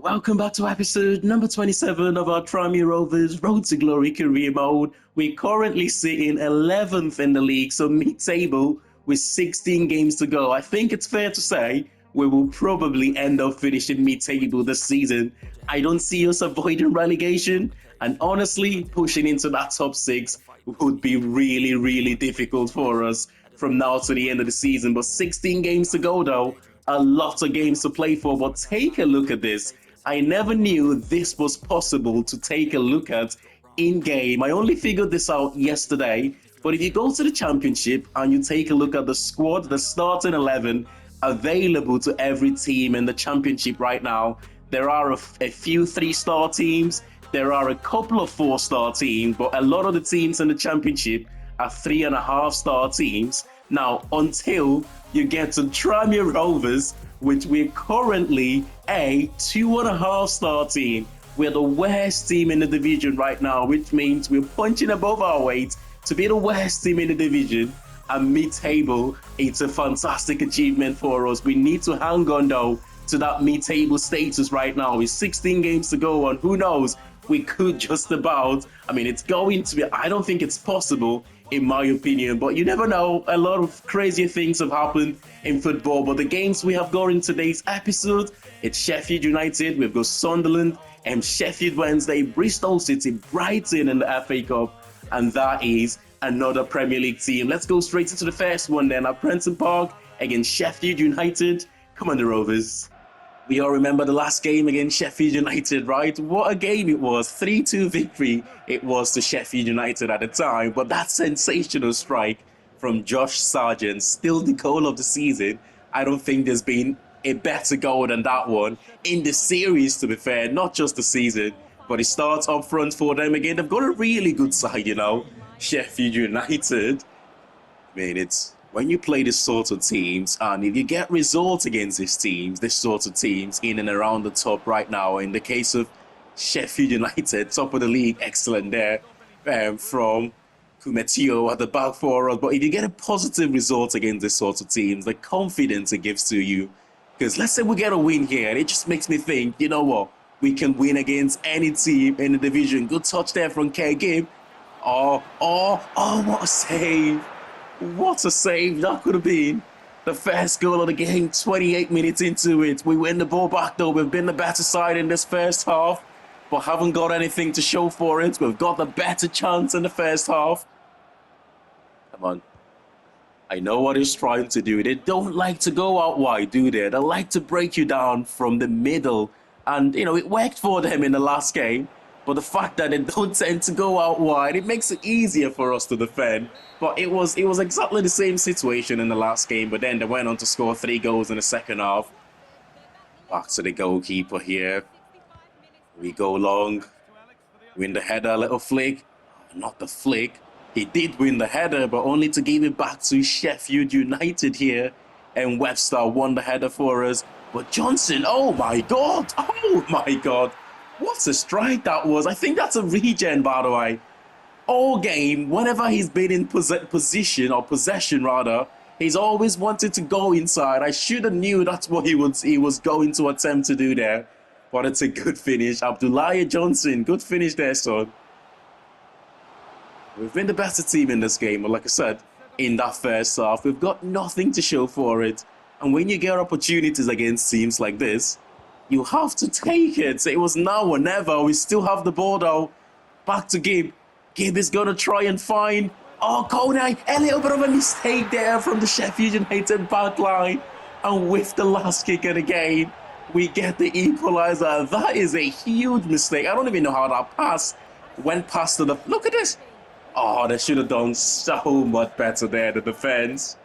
Welcome back to episode number 27 of our Tranmere Rovers Road to Glory career mode. We currently sit in 11th in the league, so mid-table with 16 games to go. I think it's fair to say we will probably end up finishing mid-table this season. I don't see us avoiding relegation, and honestly, pushing into that top six would be really, really difficult for us from now to the end of the season. But 16 games to go though, a lot of games to play for. But take a look at this. I never knew this was possible to take a look at in game. I only figured this out yesterday. But if you go to the championship and you take a look at the squad, the starting 11 available to every team in the championship right now, there are a few 3-star teams. There are a couple of 4-star teams, but a lot of the teams in the championship are 3.5-star teams. Now, until you get to Tranmere Rovers, which we're currently a 2.5-star team. We're the worst team in the division right now, which means we're punching above our weight to be the worst team in the division. And mid-table, it's a fantastic achievement for us. We need to hang on though to that mid-table status right now. With 16 games to go on, who knows? We could just about, it's going to be, I don't think it's possible in my opinion, but you never know. A lot of crazier things have happened in football, but the games we have got in today's episode, it's Sheffield United, we've got Sunderland, and Sheffield Wednesday, Bristol City, Brighton in the FA Cup, and that is another Premier League team. Let's go straight into the first one then at Prenton Park against Sheffield United. Come on, the Rovers. We all remember the last game against Sheffield United, right? What a game it was. 3-2 victory it was to Sheffield United at the time. But that sensational strike from Josh Sargent, still the goal of the season. I don't think there's been a better goal than that one in the series, to be fair. Not just the season, but it starts up front for them again. They've got a really good side, Sheffield United. It's when you play this sort of teams, and if you get results against these teams, this sort of teams in and around the top right now, in the case of Sheffield United, top of the league, excellent there from Kumetio at the back for us. But if you get a positive result against this sort of teams, the confidence it gives to you, because let's say we get a win here, and it just makes me think, you know what, we can win against any team in the division. Good touch there from K. Gibb. Oh, what a save. What a save that could have been. The first goal of the game, 28 minutes into it. We win the ball back though. We've been the better side in this first half, but haven't got anything to show for it. We've got the better chance in the first half. Come on. I know what he's trying to do. They don't like to go out wide, do they? They like to break you down from the middle. And, it worked for them in the last game. But the fact that they don't tend to go out wide, it makes it easier for us to defend. But it was exactly the same situation in the last game. But then they went on to score 3 goals in the second half. Back to the goalkeeper here. We go long. Win the header, a little flick. Not the flick. He did win the header, but only to give it back to Sheffield United here. And Webster won the header for us. But Johnson, oh my God. Oh my God. What a strike that was. I think that's a regen, by the way. All game, whenever he's been in possession, he's always wanted to go inside. I should have knew that's what he was going to attempt to do there. But it's a good finish. Abdullah Johnson, good finish there, son. We've been the better team in this game, but like I said, in that first half, we've got nothing to show for it. And when you get opportunities against teams like this, you have to take it. It was now or never. We still have the ball though. Back to Gibb. Gibb is going to try and find... Oh, Konai, a little bit of a mistake there from the Sheffield United back line. And with the last kick of the game, we get the equaliser. That is a huge mistake. I don't even know how that pass went past to the... Look at this. Oh, they should have done so much better there, the defence.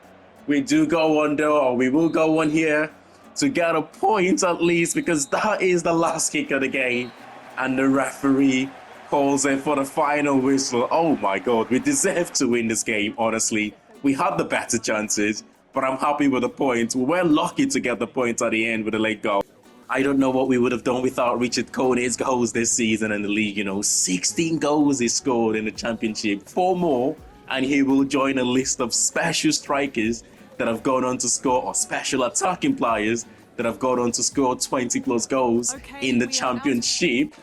We do go on though, or we will go on here to get a point at least, because that is the last kick of the game. And the referee calls it for the final whistle. Oh my God, we deserve to win this game, honestly. We had the better chances, but I'm happy with the point. We were lucky to get the point at the end with a late goal. I don't know what we would have done without Richard Koney's goals this season in the league. 16 goals he scored in the championship, 4 more, and he will join a list of special strikers that have gone on to score, or special attacking players that have gone on to score 20 plus goals in the championship.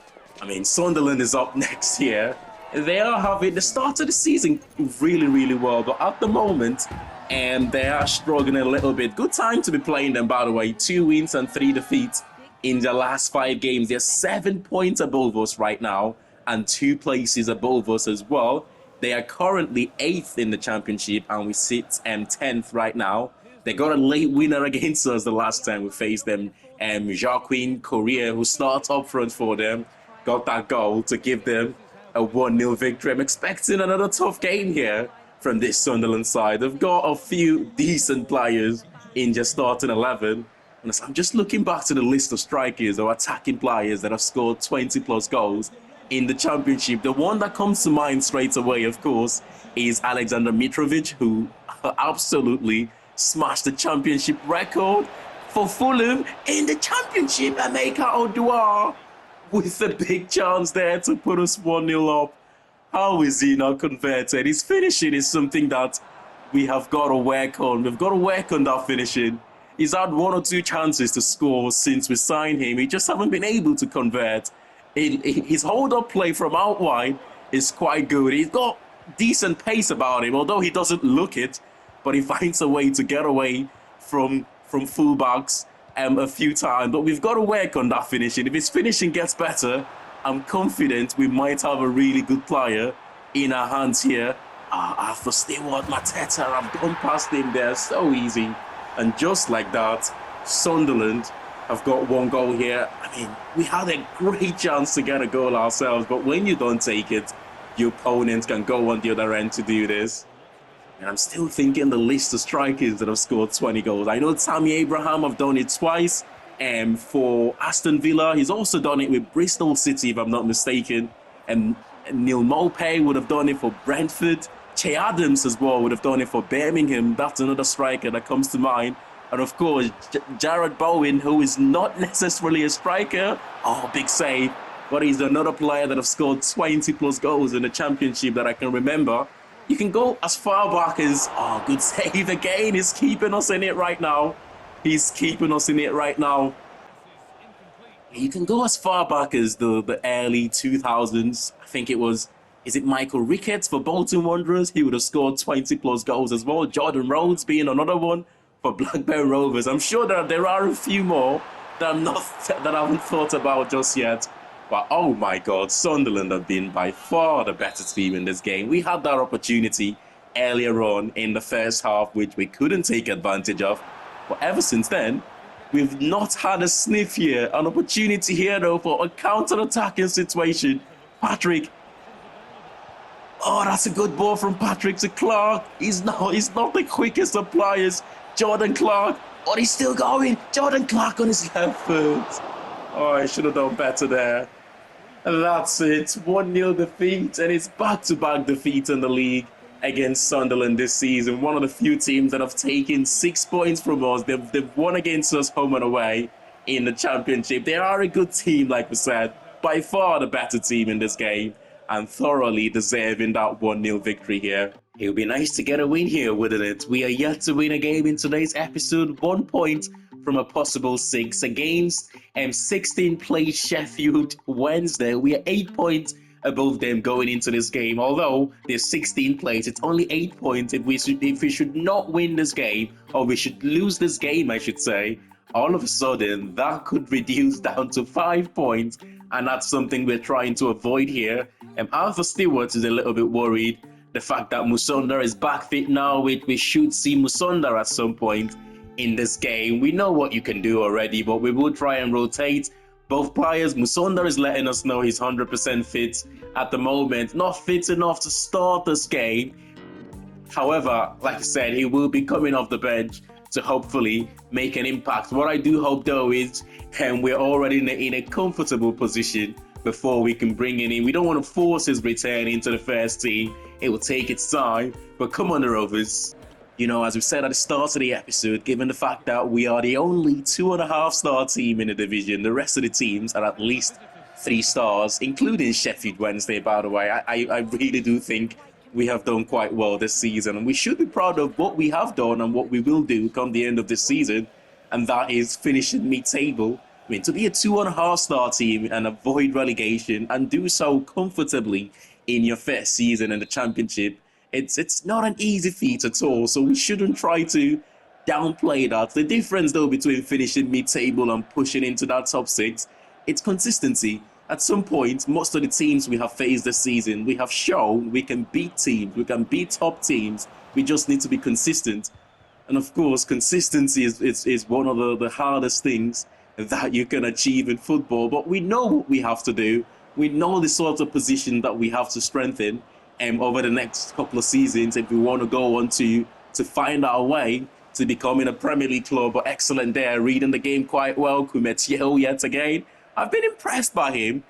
I mean, Sunderland is up next here. They are having the start of the season really, really well, but at the moment, and they are struggling a little bit. Good time to be playing them, by the way. 2 wins and 3 defeats in the last 5 games. They're 7 points above us right now and 2 places above us as well. They are currently 8th in the championship and we sit 10th right now. They got a late winner against us the last time we faced them. Joaquin Correa, who starts up front for them, got that goal to give them a 1-0 victory. I'm expecting another tough game here from this Sunderland side. They've got a few decent players in just starting 11. And I'm just looking back to the list of strikers or attacking players that have scored 20 plus goals in the championship. The one that comes to mind straight away, of course, is Alexander Mitrovic, who absolutely smashed the championship record for Fulham in the championship, and Emeka Oduah with a big chance there to put us 1-0 up. How is he not converted? His finishing is something that we have got to work on. We've got to work on that finishing. He's had 1 or 2 chances to score since we signed him. He just haven't been able to convert. His hold-up play from out wide is quite good. He's got decent pace about him, although he doesn't look it, but he finds a way to get away from fullbacks a few times. But we've got to work on that finishing. If his finishing gets better, I'm confident we might have a really good player in our hands here. Arthur Stewart, Mateta, I've gone past him there so easy. And just like that, Sunderland have got 1 goal here. I mean, we had a great chance to get a goal ourselves, but when you don't take it, your opponent can go on the other end to do this. And I'm still thinking the list of strikers that have scored 20 goals. I know Tammy Abraham have done it twice. For Aston Villa, he's also done it with Bristol City, if I'm not mistaken. And Neil Maupay would have done it for Brentford. Che Adams as well would have done it for Birmingham. That's another striker that comes to mind. And of course, Jared Bowen, who is not necessarily a striker. Oh, big save. But he's another player that have scored 20 plus goals in the championship that I can remember. You can go as far back as, oh, good save again. He's keeping us in it right now. He's keeping us in it right now. You can go as far back as the early 2000s. I think it was, is it Michael Ricketts for Bolton Wanderers? He would have scored 20 plus goals as well. Jordan Rhodes being another one for Blackburn Rovers. I'm sure that there are a few more that I haven't thought about just yet. But oh my God, Sunderland have been by far the better team in this game. We had that opportunity earlier on in the first half, which we couldn't take advantage of. But ever since then, we've not had a sniff here. An opportunity here, though, for a counter-attacking situation. Patrick. Oh, that's a good ball from Patrick to Clark. He's not the quickest of players. Jordan Clark. Oh, he's still going. Jordan Clark on his left foot. Oh, I should have done better there. And that's it. 1-0 defeat, and it's back-to-back defeat in the league against Sunderland this season. One of the few teams that have taken 6 points from us. They've won against us home and away in the championship. They are a good team, like we said. By far the better team in this game, and thoroughly deserving that 1-0 victory here. It would be nice to get a win here, wouldn't it? We are yet to win a game in today's episode. 1 point from a possible 6 against 16th place Sheffield Wednesday. We are 8 points above them going into this game. Although they're 16th place, it's only 8 points. If we should not win this game, or we should lose this game, I should say, all of a sudden that could reduce down to 5 points, and that's something we're trying to avoid here. Arthur Stewart is a little bit worried. The fact that Musonda is back fit now, we should see Musonda at some point in this game. We know what you can do already, but we will try and rotate both players. Musonda is letting us know he's 100% fit at the moment. Not fit enough to start this game. However, like I said, he will be coming off the bench to hopefully make an impact. What I do hope, though, is we're already in a comfortable position before we can bring him in. We don't want to force his return into the first team. It will take its time. But come on, the Rovers. You know, as we said at the start of the episode, given the fact that we are the only 2.5-star team in the division, the rest of the teams are at least 3 stars, including Sheffield Wednesday, by the way. I really do think we have done quite well this season, and we should be proud of what we have done and what we will do come the end of this season. and that is finishing mid-table. I mean, to be a 2.5-star team and avoid relegation and do so comfortably in your first season in the championship, it's not an easy feat at all. So we shouldn't try to downplay that. The difference, though, between finishing mid-table and pushing into that top six, it's consistency. At some point, most of the teams we have faced this season, we have shown we can beat teams, we can beat top teams. We just need to be consistent. And of course, consistency is one of the hardest things that you can achieve in football. But we know what we have to do. We know the sort of position that we have to strengthen over the next couple of seasons if we want to go on to find our way to becoming a Premier League club. But excellent there, reading the game quite well. Kumetiel yet again. I've been impressed by him.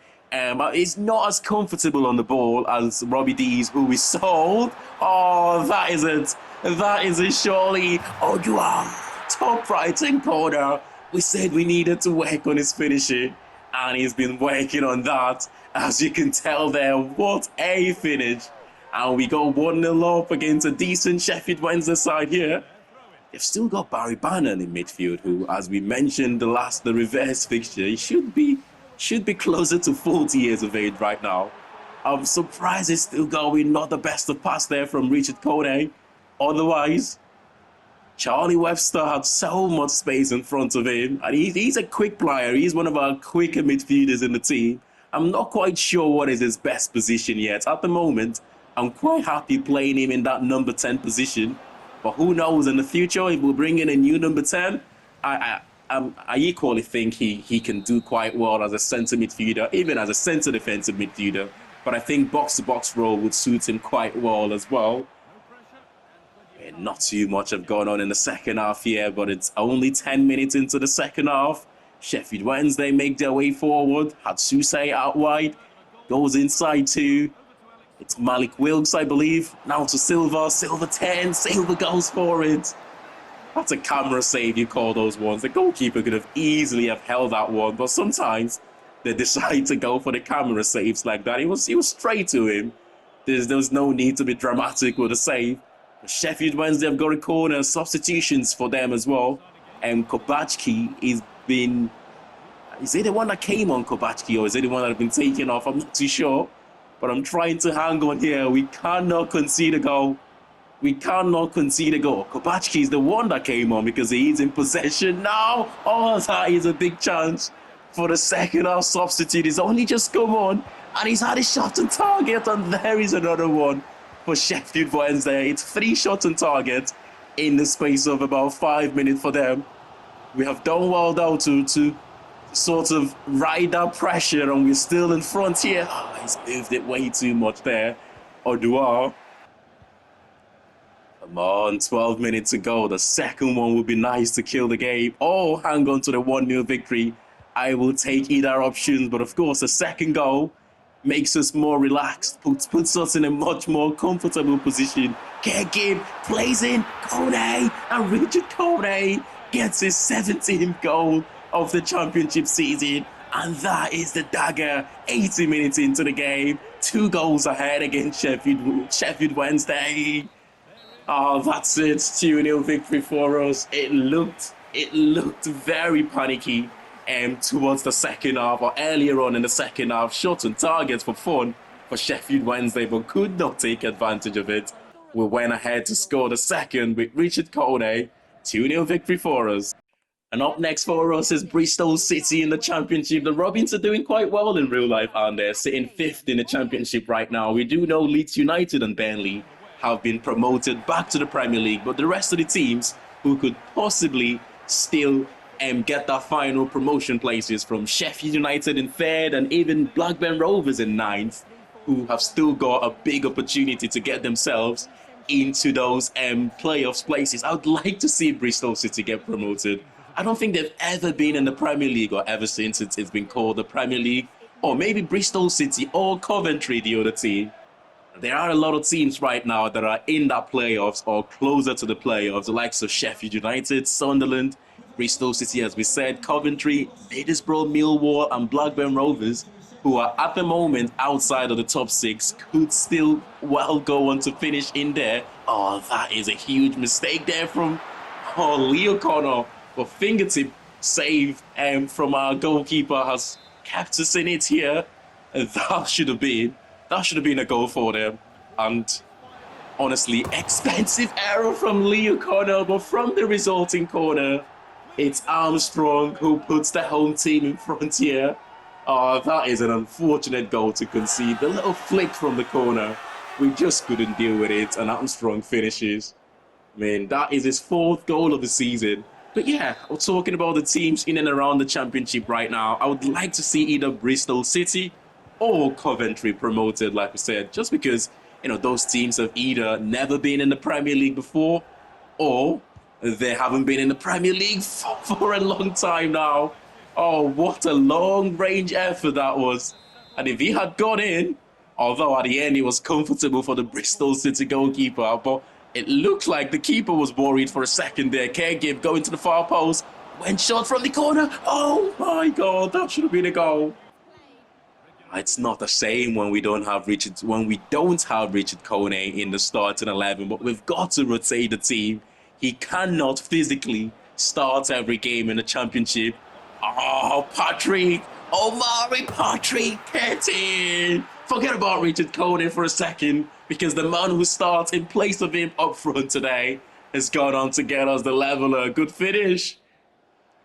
He's not as comfortable on the ball as Robbie Dees, who we sold. Oh, that isn't. That isn't surely. Oh, you are top right-hand corner. We said we needed to work on his finishing, and he's been working on that. As you can tell there, what a finish. And we go 1-0 up against a decent Sheffield Wednesday side here. They've still got Barry Bannon in midfield, who, as we mentioned, the reverse fixture, he should be closer to 40 years of age right now. I'm surprised he's still going. Not the best of pass there from Richard Kone. Otherwise, Charlie Webster had so much space in front of him, and he's a quick player. He's one of our quicker midfielders in the team. I'm not quite sure what is his best position yet. At the moment, I'm quite happy playing him in that number 10 position. But who knows, in the future, if we bring in a new number 10, I equally think he can do quite well as a centre midfielder, even as a centre defensive midfielder. But I think box-to-box role would suit him quite well as well. And not too much have gone on in the second half here, but it's only 10 minutes into the second half. Sheffield Wednesday make their way forward. Hatsuse out wide, goes inside too. It's Malik Wilkes, I believe. Now to Silva. Silva 10. Silva goes for it. That's a camera save, you call those ones. The goalkeeper could have easily have held that one, but sometimes they decide to go for the camera saves like that. He was straight to him. There was no need to be dramatic with a save. Sheffield Wednesday have got a corner. Substitutions for them as well. And Kobachki is been... Is it the one that came on, Kobachki, or is it the one that has been taken off? I'm not too sure. But I'm trying to hang on here. We cannot concede a goal. We cannot concede a goal. Kobachki is the one that came on because he is in possession now. Oh, that is a big chance for the second half substitute. He's only just come on and he's had a shot on target, and there is another one for Sheffield Wednesday. It's 3 shots on target in the space of about 5 minutes for them. We have done well though to sort of ride that pressure, and we're still in front here. Oh, he's moved it way too much there. Odua. Come on, 12 minutes to go. The second one would be nice to kill the game. Oh, hang on to the 1-0 victory. I will take either option, but of course, the second goal makes us more relaxed, puts us in a much more comfortable position. Game plays in Kone, and Richard Kone gets his 17th goal of the championship season, and that is the dagger. 80 minutes into the game, 2 goals ahead against Sheffield Wednesday. Oh, that's it. 2-0 victory for us. It looked very panicky towards the second half, or earlier on in the second half. Shots on targets for fun for Sheffield Wednesday, but could not take advantage of it. We went ahead to score the second with Richard Kone. 2-0 victory for us. And up next for us is Bristol City in the Championship. The Robins are doing quite well in real life, and they're sitting 5th in the Championship right now. We do know Leeds United and Burnley have been promoted back to the Premier League, but the rest of the teams who could possibly still get that final promotion places, from Sheffield United in 3rd and even Blackburn Rovers in 9th, who have still got a big opportunity to get themselves into those playoffs places. I would like to see Bristol City get promoted. I don't think they've ever been in the Premier League, or ever since it's been called the Premier League. Or maybe Bristol City or Coventry, the other team. There are a lot of teams right now that are in that playoffs or closer to the playoffs, the likes of Sheffield United, Sunderland, Bristol City, as we said, Coventry, Middlesbrough, Millwall, and Blackburn Rovers, who are at the moment outside of the top 6, could still well go on to finish in there. Oh, that is a huge mistake there from Lee O'Connor. but fingertip save from our goalkeeper has kept us in it here. And that should have been a goal for them. And honestly, expensive error from Leo Corner, but from the resulting corner, it's Armstrong who puts the home team in front here. Oh, that is an unfortunate goal to concede. The little flick from the corner, we just couldn't deal with it, and Armstrong finishes. I mean, that is his 4th goal of the season. But yeah, we're talking about the teams in and around the championship right now. I would like to see either Bristol City or Coventry promoted, like we said, just because, those teams have either never been in the Premier League before or they haven't been in the Premier League for a long time now. Oh, what a long-range effort that was. And if he had gone in, although at the end it was comfortable for the Bristol City goalkeeper, but it looked like the keeper was worried for a second there. Caregive going to the far post, went shot from the corner. Oh my God, that should have been a goal. It's not the same when we don't have Richard Kone in the starting 11, but we've got to rotate the team. He cannot physically start every game in the championship. Oh, Patrick! Omari Patrick, get in! Forget about Richard Kone for a second, because the man who starts in place of him up front today has gone on to get us the leveler. Good finish.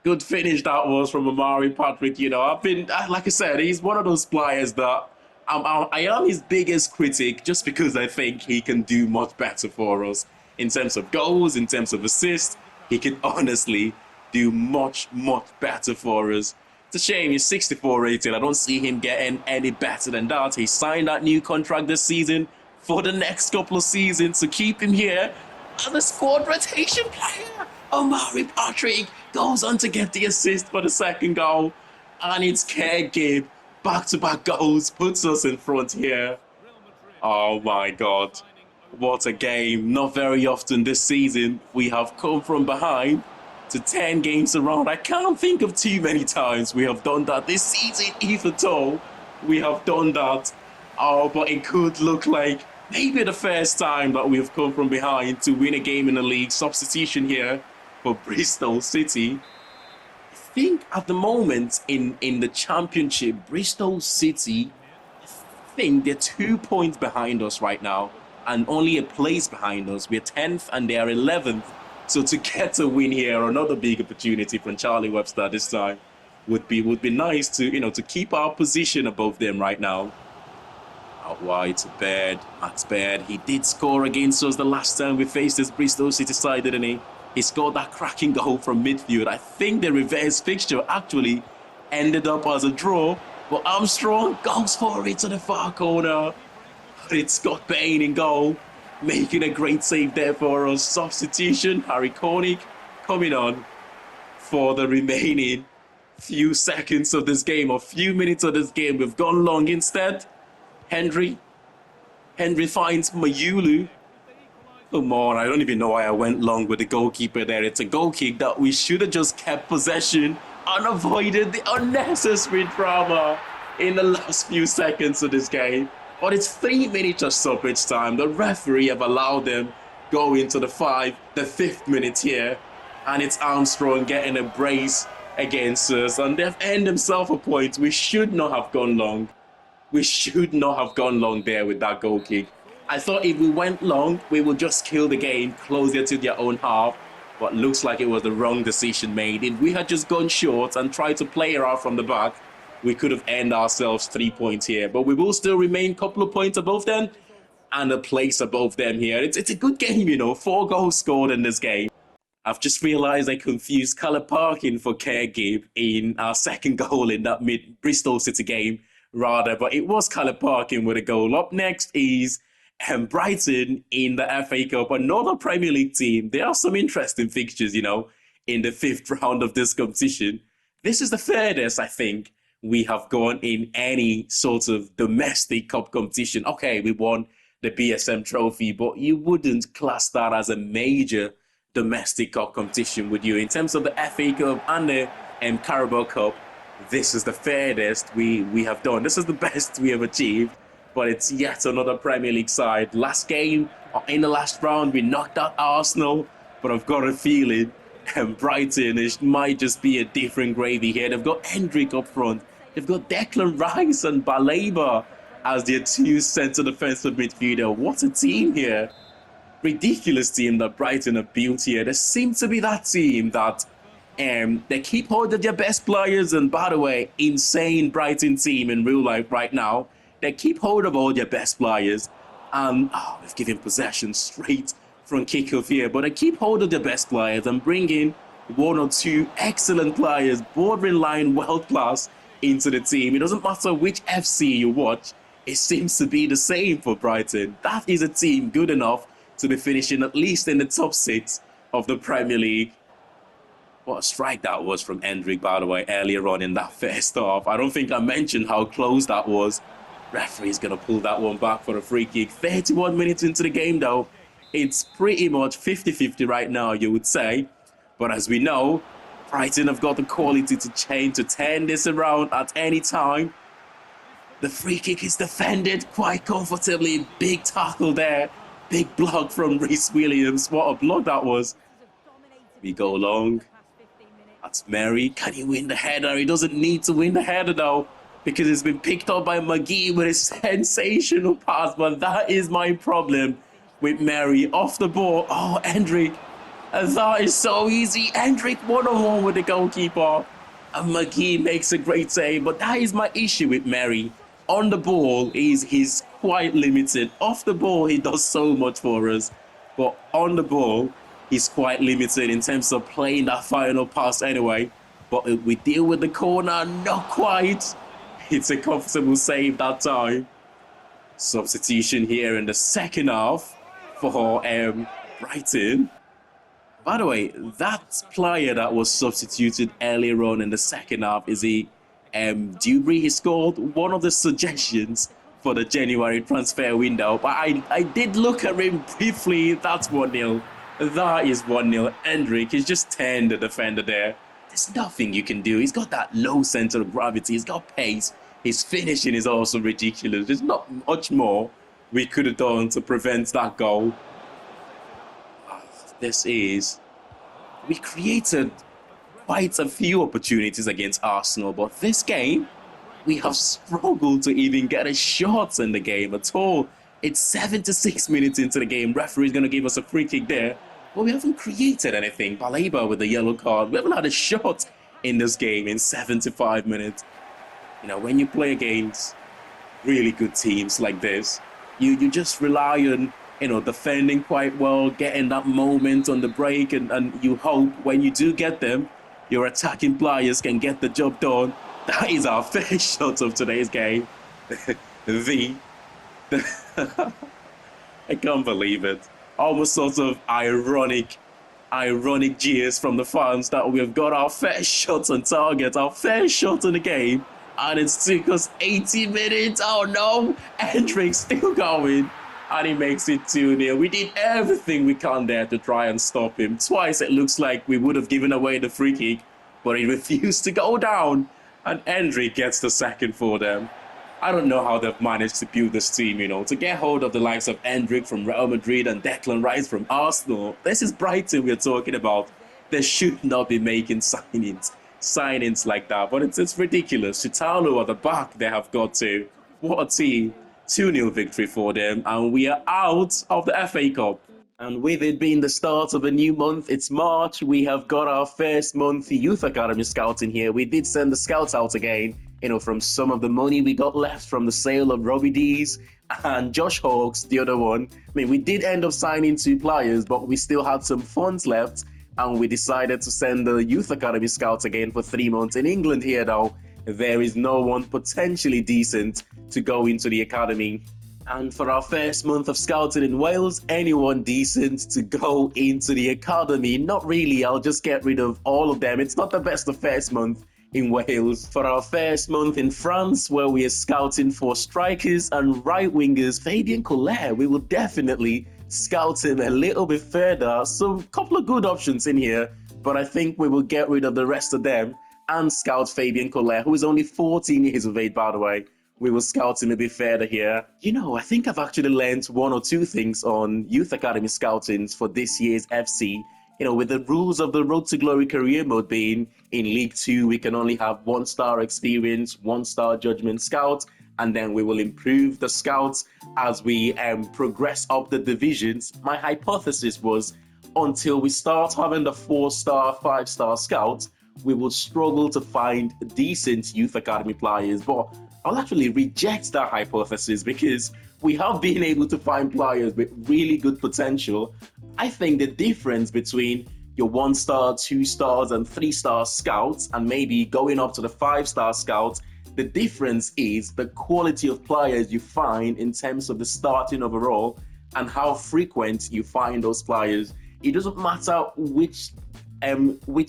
Good finish that was from Omari Patrick. Like I said, he's one of those players that I am his biggest critic, just because I think he can do much better for us in terms of goals, in terms of assists. He can honestly do much, much better for us. It's a shame he's 64 rated. I don't see him getting any better than that. He signed that new contract this season for the next couple of seasons, so keep him here as a squad rotation player. Omari Patrick goes on to get the assist for the second goal, and it's Caregive. Back-to-back goals puts us in front here. Oh my God, what a game. Not very often this season we have come from behind to 10 games around. I can't think of too many times we have done that this season, if at all we have done that. Oh, but it could look like maybe the first time that we have come from behind to win a game in the league. Substitution here for Bristol City. I think at the moment in the championship, Bristol City, I think they're 2 points behind us right now and only a place behind us. We're 10th and they are 11th. So to get a win here, another big opportunity from Charlie Webster this time, would be nice to to keep our position above them right now. Out wide to Baird. Max Baird. He did score against us the last time we faced this Bristol City side, didn't he? He scored that cracking goal from midfield. I think the reverse fixture actually ended up as a draw, but Armstrong goes for it to the far corner. It's Scott Bain in goal, making a great save there for us. Substitution, Harry Koenig coming on for the remaining few seconds of this game, or few minutes of this game. We've gone long instead. Henry finds Mayulu. Come on, I don't even know why I went long with the goalkeeper there. It's a goal kick that we should have just kept possession and avoided the unnecessary drama in the last few seconds of this game. But it's 3 minutes of stoppage time. The referee have allowed them go into the 5th minute here. And it's Armstrong getting a brace against us. And they've earned themselves a point. We should not have gone long. We should not have gone long there with that goal kick. I thought if we went long, we would just kill the game closer to their own half. But looks like it was the wrong decision made. If we had just gone short and tried to play it out from the back, we could have earned ourselves 3 points here. But we will still remain a couple of points above them and a place above them here. It's a good game, 4 goals scored in this game. I've just realised I confused colour parking for Caregive in our second goal in that Bristol City game, rather. But it was colour parking with a goal. Up next is Brighton in the FA Cup, another Premier League team. There are some interesting fixtures, in the 5th round of this competition. This is the furthest, I think, we have gone in any sort of domestic cup competition. Okay, we won the BSM trophy, but you wouldn't class that as a major domestic cup competition, would you? In terms of the FA Cup and the Carabao Cup, this is the furthest we have done. This is the best we have achieved, but it's yet another Premier League side. Last game, in the last round, we knocked out Arsenal, but I've got a feeling And Brighton might just be a different gravy here. They've got Hendrick up front. They've got Declan Rice and Baleba as their two centre defensive midfielder. What a team here. Ridiculous team that Brighton have built here. They seem to be that team that they keep hold of their best players. And by the way, insane Brighton team in real life right now. They keep hold of all their best players. And we've given possession straight from kickoff here. But they keep hold of their best players and bring in one or two excellent players, borderline world class, into the team. It doesn't matter which FC you watch. It seems to be the same for Brighton. That is a team good enough to be finishing at least in the top 6 of the Premier League. What a strike that was from Hendrick, by the way, earlier on in that first half. I don't think I mentioned how close that was. Referee's going to pull that one back for a free kick. 31 minutes into the game, though. It's pretty much 50-50 right now, you would say. But as we know, Brighton have got the quality to turn this around at any time. The free kick is defended quite comfortably. Big tackle there. Big block from Rhys Williams. What a block that was. We go long. That's Mary. Can he win the header? He doesn't need to win the header though, because it's been picked up by McGee with a sensational pass. But that is my problem with Mary. Off the ball. Oh, Hendrick. That is so easy. Hendrick one-on-one with the goalkeeper. And McGee makes a great save. But that is my issue with Mary. On the ball, he's quite limited. Off the ball, he does so much for us. But on the ball, he's quite limited in terms of playing that final pass anyway. But we deal with the corner, not quite. It's a comfortable save that time. Substitution here in the second half for Brighton. By the way, that player that was substituted earlier on in the second half is Dewberry. He scored one of the suggestions for the January transfer window. But I did look at him briefly. That's 1-0. That is 1-0. Hendrick has just turned the defender there. There's nothing you can do. He's got that low center of gravity. He's got pace. His finishing is also ridiculous. There's not much more we could have done to prevent that goal. We created quite a few opportunities against Arsenal, but this game, we have struggled to even get a shot in the game at all. It's 76 minutes into the game. Referee's going to give us a free kick there, but we haven't created anything. Baleba with the yellow card. We haven't had a shot in this game in 75 minutes. You know, when you play against really good teams like this, you just rely on, defending quite well, getting that moment on the break, and you hope when you do get them, your attacking players can get the job done. That is our first shot of today's game. I can't believe it. Almost sort of ironic jeers from the fans that we have got our first shot on target, our first shot in the game, and it's took us 80 minutes. Oh no, Hendrick's still going. And he makes it 2-0. We did everything we can there to try and stop him. Twice it looks like we would have given away the free kick, but he refused to go down. And Hendrick gets the second for them. I don't know how they've managed to build this team, to get hold of the likes of Hendrick from Real Madrid and Declan Rice from Arsenal. This is Brighton we're talking about. They should not be making signings like that, but it's ridiculous. Chitalo at the back they have got to. What a team. 2-0 victory for them, and we are out of the FA Cup. And with it being the start of a new month, it's March, we have got our first month youth academy scouting here. We did send the scouts out again, from some of the money we got left from the sale of Robbie D's and Josh Hawks, the other one. I mean, we did end up signing 2 players, but we still had some funds left, and we decided to send the youth academy scouts again for 3 months. In England here, though, there is no one potentially decent to go into the academy. And for our first month of scouting in Wales, anyone decent to go into the academy? Not really, I'll just get rid of all of them. It's not the best of first month in Wales. For our first month in France, where we are scouting for strikers and right wingers, Fabien Collet, we will definitely scout him a little bit further. So a couple of good options in here, but I think we will get rid of the rest of them and scout Fabien Collet, who is only 14 years of age, by the way. We will scout him a bit further here. I think I've actually learned 1 or 2 things on youth academy scoutings for this year's FC. with the rules of the Road to Glory career mode being in League Two, we can only have 1-star experience, 1-star judgment scout, and then we will improve the scouts as we progress up the divisions. My hypothesis was until we start having the 4-star, 5-star scouts, we will struggle to find decent youth academy players. But I'll actually reject that hypothesis because we have been able to find players with really good potential. I think the difference between your 1-star, 2-stars, and 3-star scouts, and maybe going up to the 5-star scouts, the difference is the quality of players you find in terms of the starting overall and how frequent you find those players. It doesn't matter which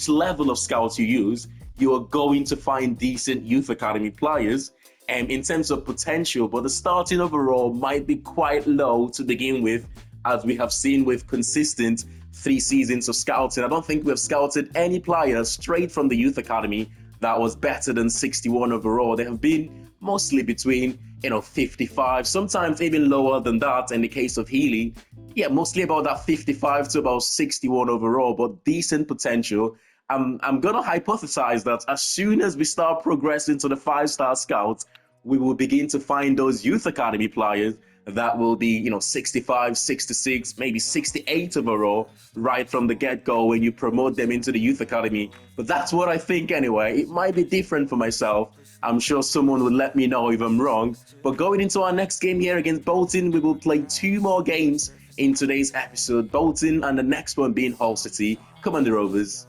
level of scouts you use, you are going to find decent youth academy players in terms of potential, but the starting overall might be quite low to begin with, as we have seen with consistent 3 seasons of scouting. I don't think we have scouted any player straight from the youth academy that was better than 61 overall. They have been mostly between 55, sometimes even lower than that in the case of Healy. Yeah, mostly about that 55 to about 61 overall, but decent potential. I'm going to hypothesize that as soon as we start progressing to the 5-star scouts, we will begin to find those youth academy players that will be, 65, 66, maybe 68 overall right from the get-go when you promote them into the youth academy. But that's what I think anyway. It might be different for myself. I'm sure someone will let me know if I'm wrong. But going into our next game here against Bolton, we will play 2 more games in today's episode. Bolton and the next one being Hull City. Come on, the Rovers.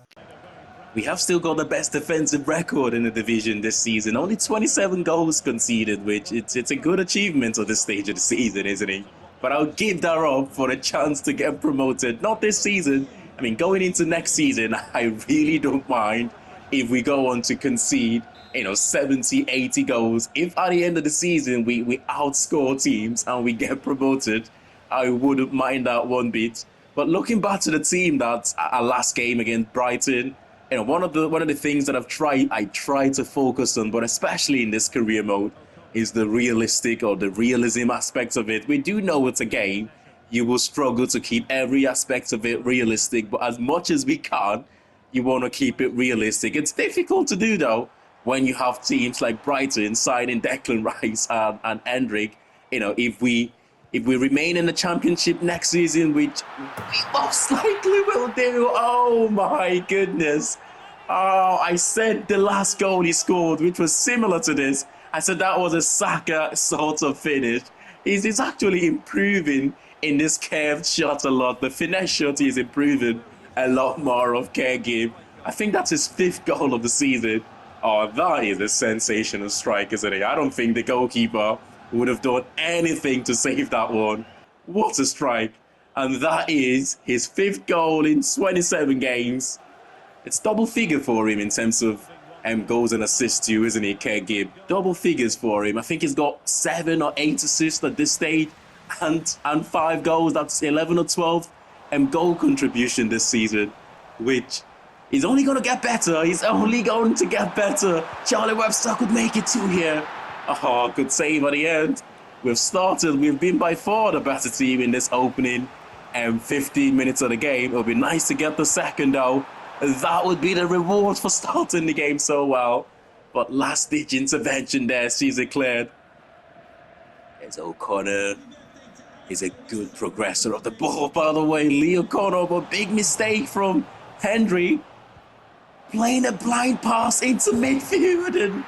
We have still got the best defensive record in the division this season. Only 27 goals conceded, which it's a good achievement at this stage of the season, isn't it? But I'll give that up for a chance to get promoted. Not this season. I mean, going into next season, I really don't mind if we go on to concede, 70, 80 goals. If at the end of the season we outscore teams and we get promoted, I wouldn't mind that one bit. But looking back to the team that's our last game against Brighton, one of the things that I try to focus on, but especially in this career mode, is the realism aspect of it. We do know it's a game. You will struggle to keep every aspect of it realistic, but as much as we can, you want to keep it realistic. It's difficult to do though when you have teams like Brighton signing Declan Rice and Hendrick. If we remain in the Championship next season, which we most likely will do, oh my goodness. Oh, I said the last goal he scored, which was similar to this, I said that was a Saka sort of finish. He's actually improving in this curved shot a lot. The finesse shot is improving a lot more of care game. I think that's his 5th goal of the season. Oh, that is a sensational strike, isn't it? I don't think the goalkeeper would have done anything to save that one. What a strike. And that is his 5th goal in 27 games. It's double figure for him in terms of goals and assists too, isn't it, Gibb? Double figures for him. I think he's got 7 or 8 assists at this stage and 5 goals. That's 11 or 12 goal contribution this season, which is only going to get better. He's only going to get better. Charlie Webster could make it 2 here. Oh, good save at the end. We've been by far the better team in this opening 15 minutes of the game. It'll be nice to get the second though. That would be the reward for starting the game so well. But last-ditch intervention there sees it cleared. There's O'Connor. He's a good progressor of the ball, by the way. Lee O'Connor, but big mistake from Henry. Playing a blind pass into midfield and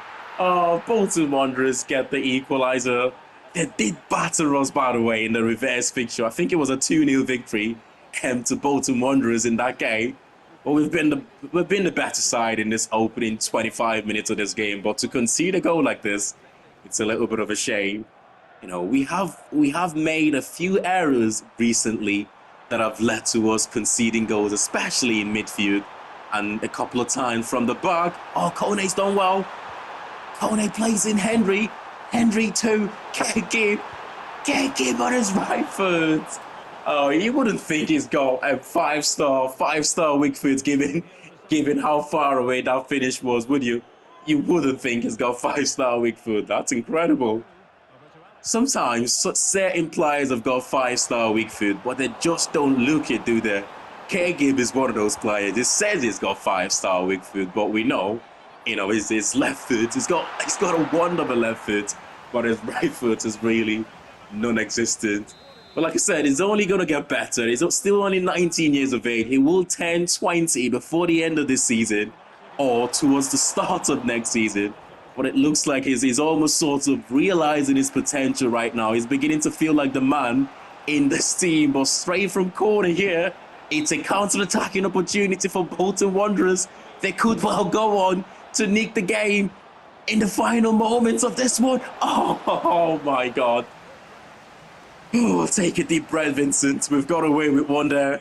Bolton Wanderers get the equaliser. They did batter us, by the way, in the reverse fixture. I think it was a 2-0 victory to Bolton Wanderers in that game. But we've been the better side in this opening 25 minutes of this game. But to concede a goal like this, it's a little bit of a shame. We have made a few errors recently that have led to us conceding goals, especially in midfield, and a couple of times from the back. Oh, Kone's done well. Kone plays in Henry. Henry to Gibb on his right foot. Oh, you wouldn't think he's got a 5-star weak foot given how far away that finish was, would you? You wouldn't think he's got 5-star weak foot. That's incredible. Sometimes certain players have got 5-star weak foot, but they just don't look it, do they? Caregive is one of those players. It says he's got 5-star weak foot, but we know, his left foot. He's got a wonderful left foot, but his right foot is really non-existent. But like I said, it's only gonna get better. He's still only 19 years of age. He will turn 20 before the end of this season, or towards the start of next season. But it looks like he's almost sort of realizing his potential right now. He's beginning to feel like the man in this team. But straight from corner here, it's a counter-attacking opportunity for Bolton Wanderers. They could well go on to nick the game in the final moments of this one. Oh my God. Oh, take a deep breath, Vincent. We've got away with one there.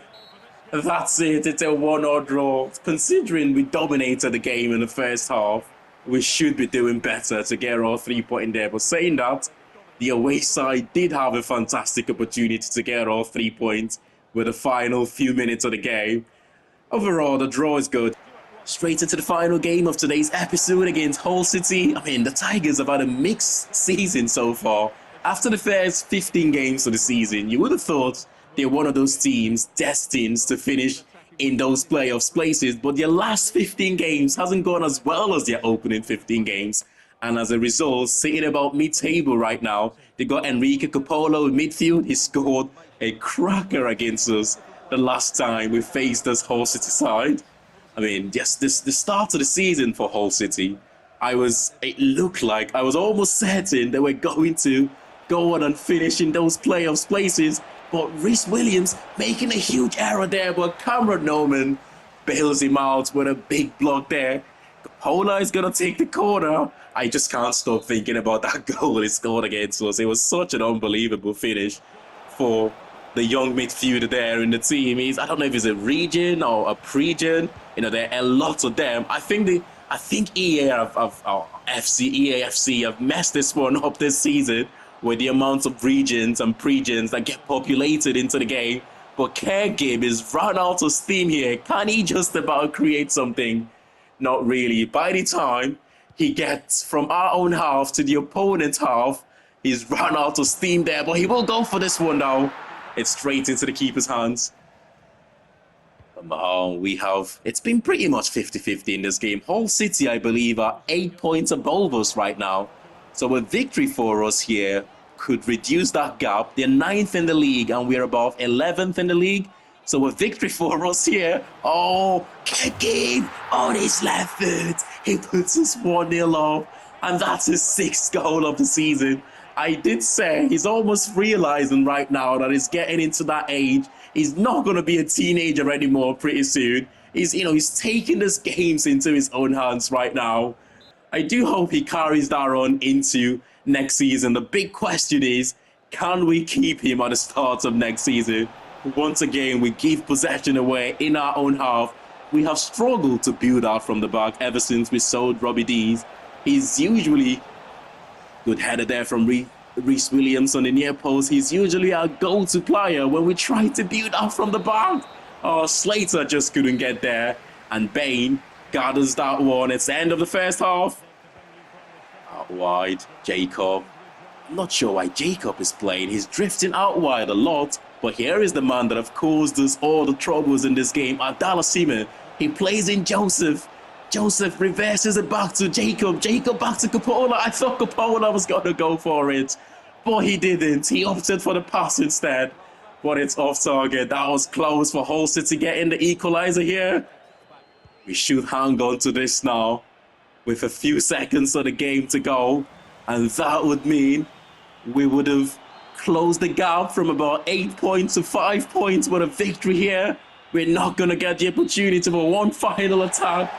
That's it. It's a 1-1 draw. Considering we dominated the game in the first half, we should be doing better to get our 3-point in there. But saying that, the away side did have a fantastic opportunity to get our 3 points with the final few minutes of the game. Overall, the draw is good. Straight into the final game of today's episode against Hull City. I mean, the Tigers have had a mixed season so far. After the first 15 games of the season, you would have thought they're one of those teams destined to finish in those playoffs places, but their last 15 games hasn't gone as well as their opening 15 games. And as a result, sitting about mid-table right now, they got Enrique Capolo in midfield. He scored a cracker against us the last time we faced this Hull City side. I mean, just the start of the season for Hull City, it looked like I was almost certain they were going to go on and finish in those playoffs places. But Rhys Williams making a huge error there, but Cameron Norman bails him out with a big block there. Capola is going to take the corner. I just can't stop thinking about that goal he scored against us. It was such an unbelievable finish for the young midfielder there in the team. I don't know if he's a region or a pregen. There are a lot of them. I think EAFC have messed this one up this season with the amount of regions and pregens that get populated into the game. But Caregive is run out of steam here. Can he just about create something? Not really. By the time he gets from our own half to the opponent's half, he's run out of steam there. But he will go for this one now. It's straight into the keeper's hands. It's been pretty much 50-50 in this game. Hull City, I believe, are 8 points above us right now. So a victory for us here could reduce that gap. They're 9th in the league and we're above 11th in the league. So a victory for us here. Oh, kicking on his left foot. He puts us 1-0 off. And that's his 6th goal of the season. I did say he's almost realizing right now that he's getting into that age. He's not going to be a teenager anymore pretty soon. He's taking these games into his own hands right now. I do hope he carries that on into next season. The big question is, can we keep him at the start of next season? Once again, we give possession away in our own half. We have struggled to build out from the back ever since we sold Robbie Dees. He's usually good header there from Rhys Williams on the near post. He's usually our go-to player when we try to build out from the back. Oh, Slater just couldn't get there. And Bain gathers that one. It's the end of the first half. Out wide, Jacob. I'm not sure why Jacob is playing. He's drifting out wide a lot. But here is the man that have caused us all the troubles in this game, Abdallah Seaman. He plays in Joseph. Joseph reverses it back to Jacob. Jacob back to Capola. I thought Capola was going to go for it, but he didn't. He opted for the pass instead. But it's off target. That was close for Hull City getting the equalizer here. We should hang on to this now with a few seconds of the game to go. And that would mean we would have closed the gap from about 8 points to 5 points with a victory here. We're not going to get the opportunity for one final attack.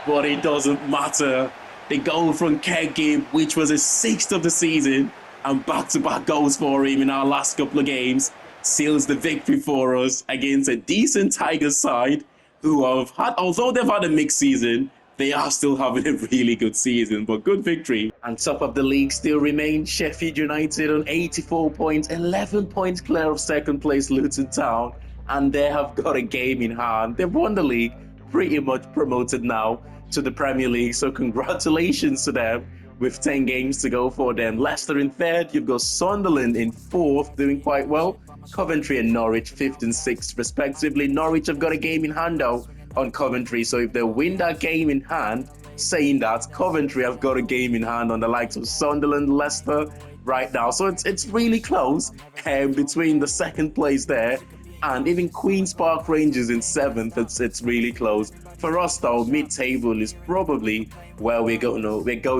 But it doesn't matter. The goal from Caregive, which was his 6th of the season, and back-to-back goals for him in our last couple of games, seals the victory for us against a decent Tigers side who have had, although they've had a mixed season, they are still having a really good season, but good victory. And top of the league still remains Sheffield United on 84 points, 11 points clear of second place Luton Town, and they have got a game in hand. They've won the league, pretty much promoted now to the Premier League, so congratulations to them with 10 games to go for them. Leicester in 3rd, you've got Sunderland in 4th, doing quite well. Coventry and Norwich 5th and 6th respectively. Norwich have got a game in hand though on Coventry, so if they win that game in hand, saying that Coventry have got a game in hand on the likes of Sunderland, Leicester right now. So it's really close between the second place there and even Queen's Park Rangers in 7th. It's really close. For us though, mid-table is probably where we're going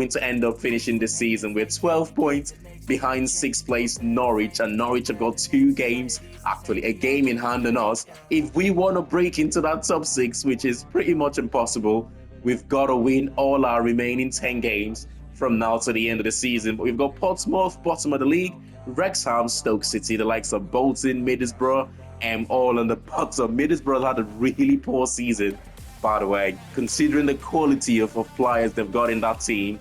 to end up finishing this season. We're 12 points behind 6th place Norwich, and Norwich have got 2 games, actually a game in hand on us. If we want to break into that top 6, which is pretty much impossible, we've got to win all our remaining 10 games from now to the end of the season. But we've got Portsmouth, bottom of the league, Wrexham, Stoke City, the likes of Bolton, Middlesbrough, and all on the bottom. Middlesbrough had a really poor season, by the way. Considering the quality of players they've got in that team,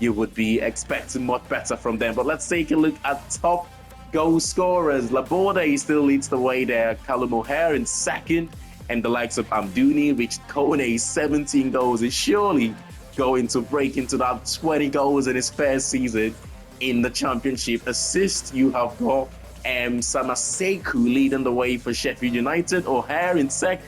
you would be expecting much better from them. But let's take a look at top goal scorers. Laborde still leads the way there. Callum O'Hare in 2nd, and the likes of Amdouni reached Kone 17 goals. Is surely going to break into that 20 goals in his first season in the Championship. Assist, you have got Samaseku leading the way for Sheffield United. O'Hare in 2nd.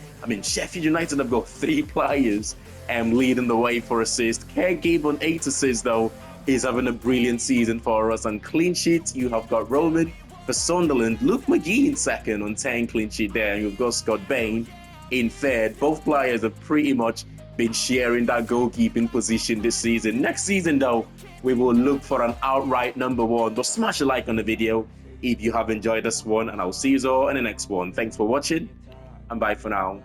Sheffield United have got 3 players leading the way for assist. Kerr Gibb on 8 assists though is having a brilliant season for us. And clean sheet, you have got Roman for Sunderland, Luke McGee in 2nd on 10 clean sheet there, and you've got Scott Bain in 3rd. Both players have pretty much been sharing that goalkeeping position this season. Next season though, we will look for an outright number 1. But smash a like on the video if you have enjoyed this one, and I'll see you all in the next one. Thanks for watching, and bye for now.